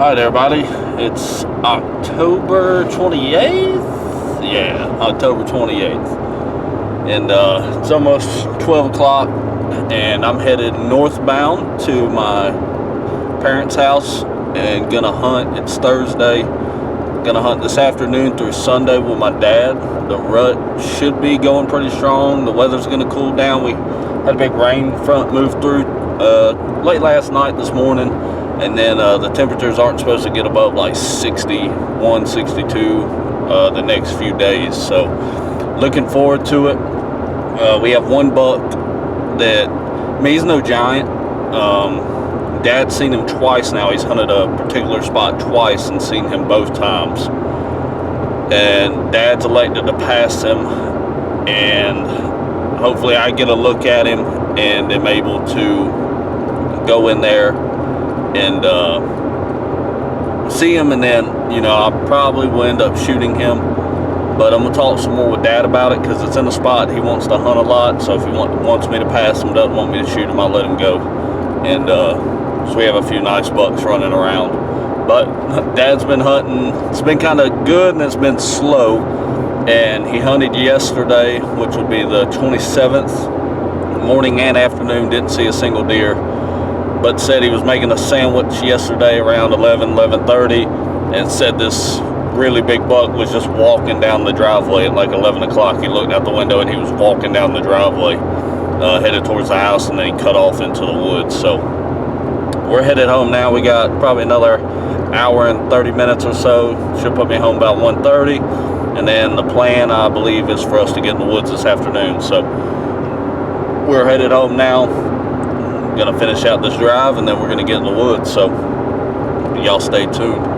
Alright everybody, it's October 28th? Yeah, October 28th. And it's almost 12 o'clock and I'm headed northbound to my parents' house and gonna hunt. It's Thursday. Gonna hunt this afternoon through Sunday with my dad. The rut should be going pretty strong. The weather's gonna cool down. We had a big rain front move through late last night, this morning. And then the temperatures aren't supposed to get above like 61, 62 the next few days. So looking forward to it. We have one buck that, I mean, he's no giant. Dad's seen him twice now. He's hunted a particular spot twice and seen him both times. And Dad's elected to pass him. And hopefully I get a look at him and am able to go in there and see him, and then I probably will end up shooting him, but I'm gonna talk some more with Dad about it because it's in a spot he wants to hunt a lot. So if he wants me to pass him, doesn't want me to shoot him, I'll let him go. And so we have a few nice bucks running around. But Dad's been hunting. It's been kind of good and it's been slow, and he hunted yesterday, which would be the 27th, morning and afternoon. Didn't see a single deer, but said he was making a sandwich yesterday around 11:30, and said this really big buck was just walking down the driveway at like 11 o'clock. He looked out the window and he was walking down the driveway, headed towards the house, and then he cut off into the woods. So we're headed home now. We got probably another hour and 30 minutes or so. Should put me home about 1:30, and then the plan, I believe, is for us to get in the woods this afternoon. So we're headed home now. Gonna finish out this drive and then we're gonna get in the woods, so y'all stay tuned.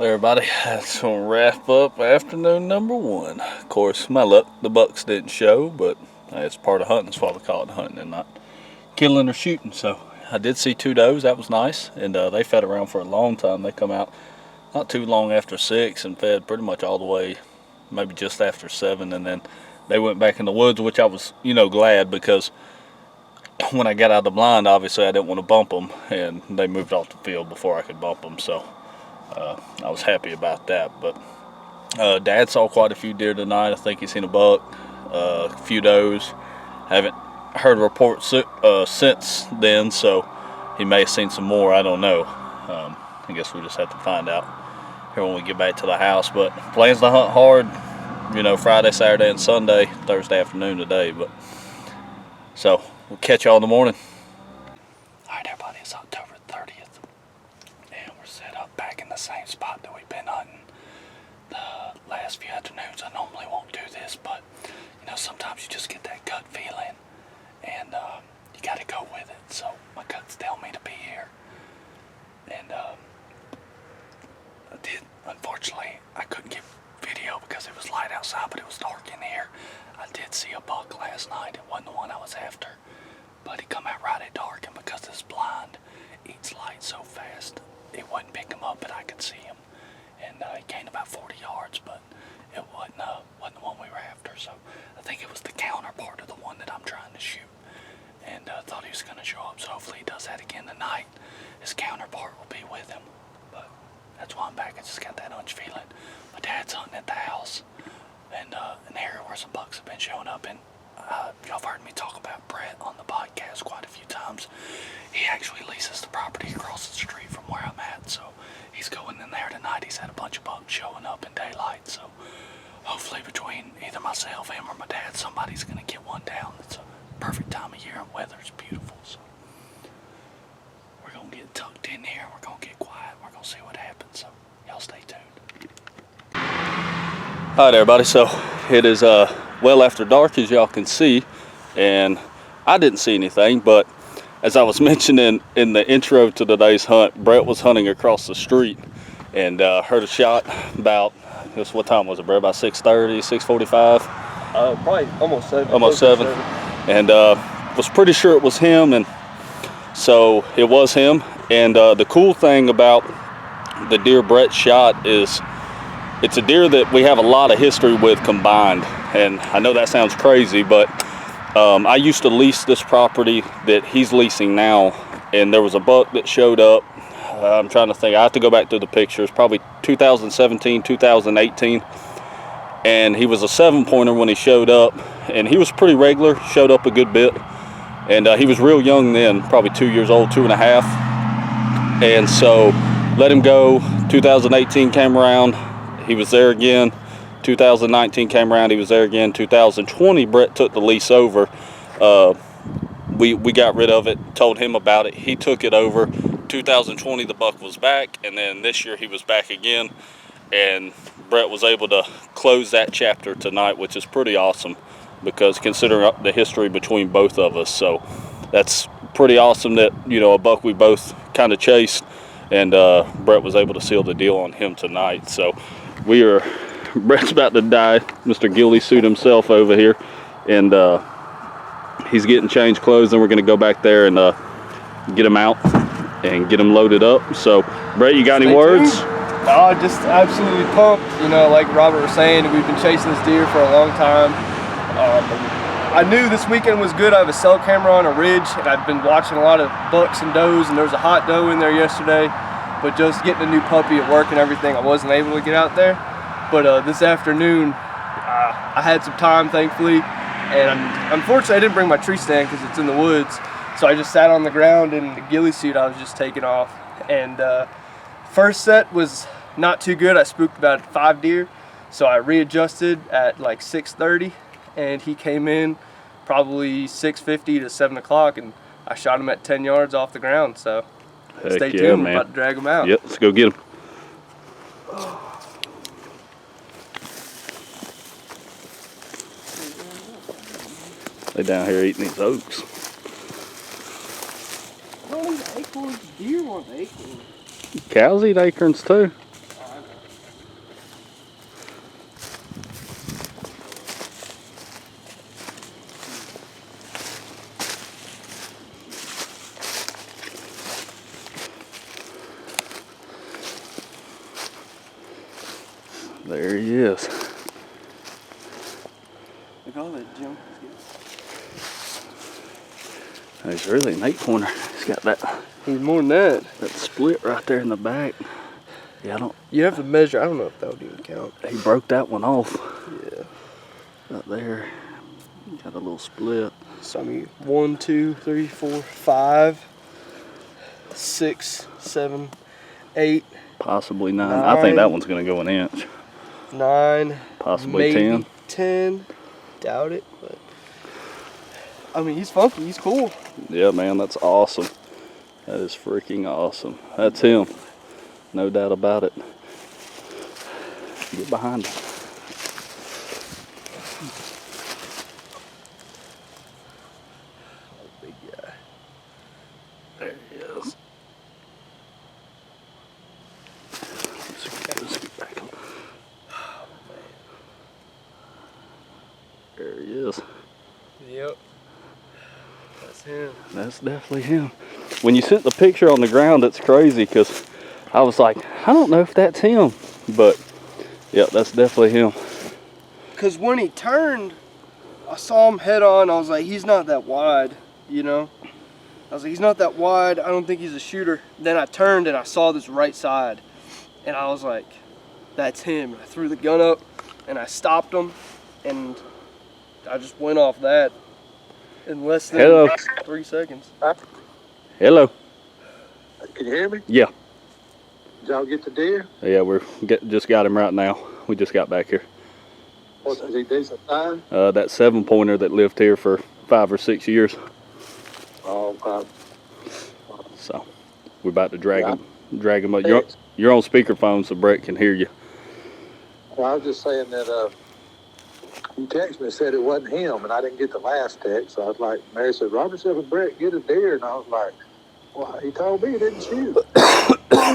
Everybody, that's gonna wrap up afternoon number one. Of course, my luck, the bucks didn't show, but it's part of hunting. That's why we call it hunting and not killing or shooting. So I did see two does. That was nice, and they fed around for a long time. They come out not too long after 6 and fed pretty much all the way, maybe just after 7, and then they went back in the woods, which I was glad, because when I got out of the blind, obviously I didn't want to bump them, and they moved off the field before I could bump them. So I was happy about that. But Dad saw quite a few deer tonight. I think he's seen a buck, a few does. Haven't heard a report since then, so he may have seen some more. I don't know. I guess we just have to find out here when we get back to the house. But plans to hunt hard, Friday, Saturday, and Sunday. Thursday afternoon today. But so we'll catch y'all in the morning. All right, everybody, it's October 30th, and we're set up back in the same spot that we've been hunting the last few afternoons. I normally won't do this, but sometimes you just get that gut feeling, and you got to go with it. So my guts tell me to be here, see a buck last night. It wasn't the one I was after, but he come out right at dark, and because it's blind, eats light so fast, it wouldn't pick him up, but I could see him. And he gained about 40 yards, but it wasn't the one we were after. So I think it was the counterpart of the one that I'm trying to shoot. And thought he was going to show up, so hopefully he does that again tonight. His counterpart will be with him. But that's why I'm back. I just got that hunch feeling. My dad's hunting at the house, and an area where some bucks have been showing up. And y'all have heard me talk about Brett on the podcast quite a few times. He actually leases the property across the street from where I'm at, so he's going in there tonight. He's had a bunch of bucks showing up in daylight, so hopefully between either myself, him, or my dad, somebody's going to get one down. It's a perfect time of year and weather's beautiful, so we're going to get tucked in here. We're going to get quiet. We're going to see what happens, so y'all stay tuned. All right, everybody, so it is well after dark, as y'all can see, and I didn't see anything, but as I was mentioning in the intro to today's hunt, Brett was hunting across the street and heard a shot about, what time was it, Brett? About 6:30, 6:45? Probably almost 7. Almost 7. And was pretty sure it was him, and so it was him. And the cool thing about the deer Brett shot is it's a deer that we have a lot of history with combined. And I know that sounds crazy, but I used to lease this property that he's leasing now, and there was a buck that showed up. I'm trying to think. I have to go back through the pictures. Probably 2017, 2018. And he was a 7-pointer when he showed up, and he was pretty regular, showed up a good bit. And he was real young then, probably 2 years old, 2.5. And so let him go. 2018 came around, he was there again. 2019 came around, he was there again. 2020, Brett took the lease over. We got rid of it, told him about it. He took it over. 2020, the buck was back, and then this year he was back again. And Brett was able to close that chapter tonight, which is pretty awesome, because considering the history between both of us. So that's pretty awesome that, you know, a buck we both kind of chased, and Brett was able to seal the deal on him tonight. So Brett's about to die, Mr. Ghillie suit himself over here, and he's getting changed clothes, and we're going to go back there and get him out and get him loaded up. So Brett, you got any words? Oh, just absolutely pumped. You know, like Robert was saying, we've been chasing this deer for a long time. I knew this weekend was good. I have a cell camera on a ridge, and I've been watching a lot of bucks and does, and there was a hot doe in there yesterday. But just getting a new puppy at work and everything, I wasn't able to get out there. But this afternoon, I had some time, thankfully. And unfortunately, I didn't bring my tree stand because it's in the woods. So I just sat on the ground in the ghillie suit I was just taking off. And first set was not too good. I spooked about 5 deer. So I readjusted at like 6:30, and he came in probably 6:50 to 7 o'clock, and I shot him at 10 yards off the ground. So stay tuned, we're about to drag him out. Yep, let's go get him. They down here eating these oaks. Don't eat acorns, deer want acorns. Cows eat acorns too. There he is. Look at all that junk. He's really an 8-pointer. He's got that. He's more than that. That split right there in the back. Yeah, I don't. You have to measure. I don't know if that would even count. He broke that one off. Yeah. Right there. Got a little split. So I mean, 1, 2, 3, 4, 5, 6, 7, 8. Possibly 9. I think that one's gonna go an inch. 9. Possibly maybe 10. 10. Doubt it, but I mean, he's funky. He's cool. Yeah, man, that's awesome. That is freaking awesome. That's him. No doubt about it. Get behind him. Big guy. There he is. Let's get back on. There he is. that's definitely him. When you sent the picture on the ground, it's crazy because I was like, I don't know if that's him, but yeah, that's definitely him. Because when he turned, I saw him head on. I was like, he's not that wide, you know? I was like, he's not that wide. I don't think he's a shooter. Then I turned and I saw this right side. And I was like, that's him. I threw the gun up and I stopped him. And I just went off that in less than 3 seconds. Hello. Can you hear me? Yeah. Did y'all get the deer? Yeah, just got him right now. We just got back here. What's he decent time? That 7-pointer that lived here for 5 or 6 years. Oh, okay. So we're about to drag Yeah. him up. You're on speakerphone, so Brett can hear you. Well, I was just saying that you texted me and said it wasn't him, and I didn't get the last text. So I was like, Mary said, Robert said, Brett, get a deer. And I was like, well, he told me he didn't shoot.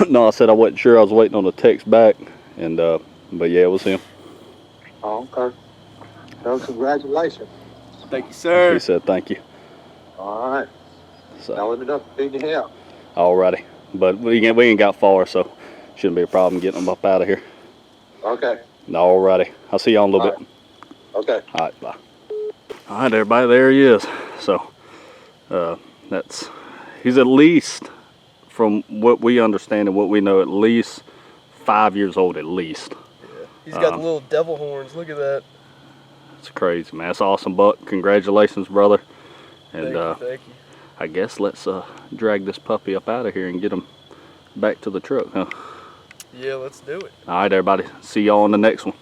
No, I said I wasn't sure. I was waiting on the text back, and but yeah, it was him. Oh, okay. Well, congratulations. Thank you, sir. He said thank you. All right. So Now let me know if you need any help. alrighty, but we ain't got far, so shouldn't be a problem getting them up out of here. Okay. Alrighty, I'll see y'all in a little bit. Okay. All right, bye. All right, everybody, there he is. So he's at least, from what we understand and what we know, at least 5 years old at least. Yeah. He's got the little devil horns. Look at that. It's crazy, man. That's awesome, Buck. Congratulations, brother. And Thank you. I guess let's drag this puppy up out of here and get him back to the truck, huh? Yeah, let's do it. All right, everybody. See y'all on the next one.